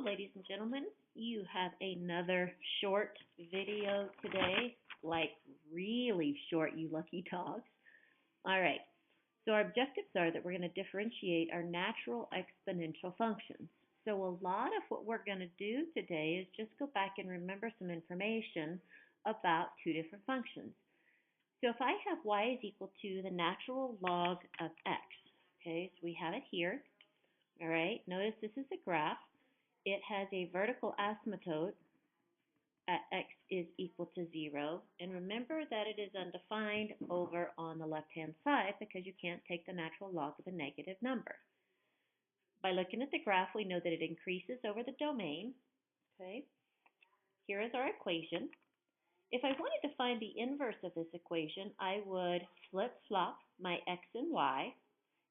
ladies and gentlemen. You have another short video today, like really short, you lucky dogs. All right, so our objectives are that we're going to differentiate our natural exponential functions. So a lot of what we're going to do today is just go back and remember some information about two different functions. So if I have y is equal to the natural log of x, okay, so we have it here. All right, notice this is a graph. It has a vertical asymptote at x is equal to 0. And remember that it is undefined over on the left-hand side because you can't take the natural log of a negative number. By looking at the graph, we know that it increases over the domain. Okay, here is our equation. If I wanted to find the inverse of this equation, I would flip-flop my x and y,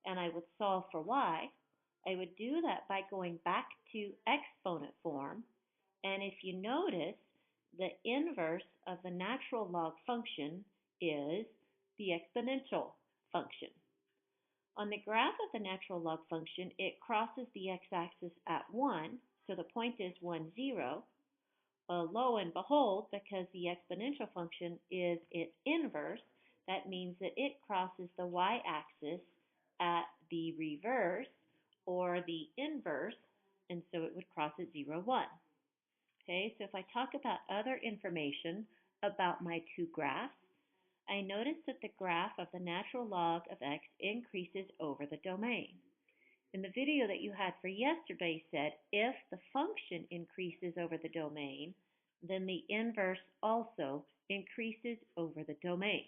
and I would solve for y. I would do that by going back to exponent form, and if you notice, the inverse of the natural log function is the exponential function. On the graph of the natural log function, it crosses the x-axis at 1, so the point is 1, 0. Lo and behold, because the exponential function is its inverse, that means that it crosses the y-axis at the reverse or the inverse, and so it would cross at 0, 1. Okay, so if I talk about other information about my two graphs, I notice that the graph of the natural log of x increases over the domain. In the video that you had for yesterday said if the function increases over the domain, then the inverse also increases over the domain.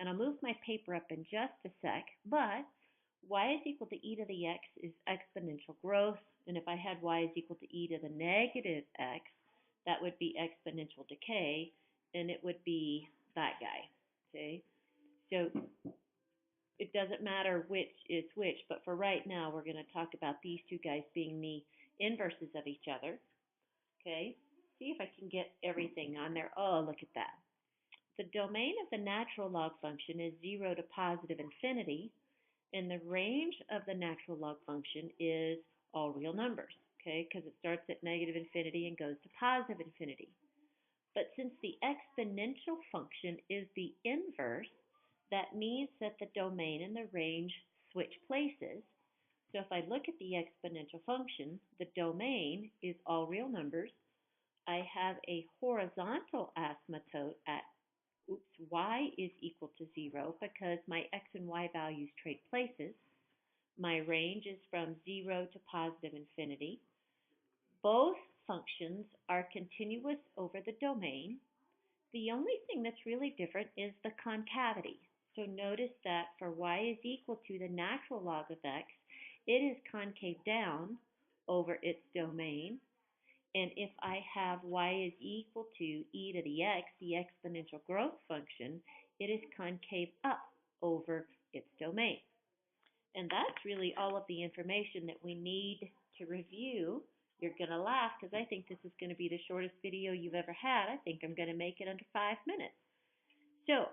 And I'll move my paper up in just a sec, but y is equal to e to the x is exponential growth, and if I had y is equal to e to the negative x, that would be exponential decay, and it would be that guy, okay? So it doesn't matter which is which, but for right now, we're going to talk about these two guys being the inverses of each other, okay? See if I can get everything on there. Oh, look at that. The domain of the natural log function is 0 to positive infinity, and the range of the natural log function is all real numbers, okay, because it starts at negative infinity and goes to positive infinity. But since the exponential function is the inverse, that means that the domain and the range switch places. So if I look at the exponential function, the domain is all real numbers. I have a horizontal asymptote at y is equal to 0 because my x and y values trade places. My range is from 0 to positive infinity. Both functions are continuous over the domain. The only thing that's really different is the concavity. So notice that for y is equal to the natural log of x, it is concave down over its domain. And if I have y is equal to e to the x, the exponential growth function, it is concave up over its domain. And that's really all of the information that we need to review. You're going to laugh because I think this is going to be the shortest video you've ever had. I think I'm going to make it under 5 minutes. So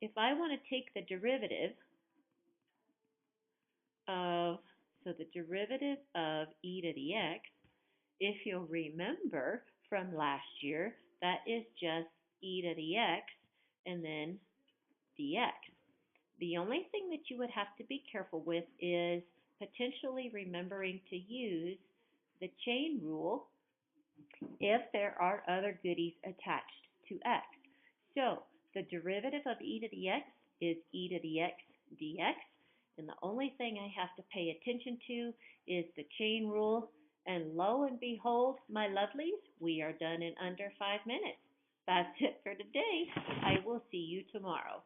if I want to take the derivative of, the derivative of e to the x, if you'll remember from last year, that is just e to the x and then dx. The only thing that you would have to be careful with is potentially remembering to use the chain rule if there are other goodies attached to x. So the derivative of e to the x is e to the x dx, and the only thing I have to pay attention to is the chain rule, and lo and behold, my lovelies, we are done in under 5 minutes. That's it for today. I will see you tomorrow.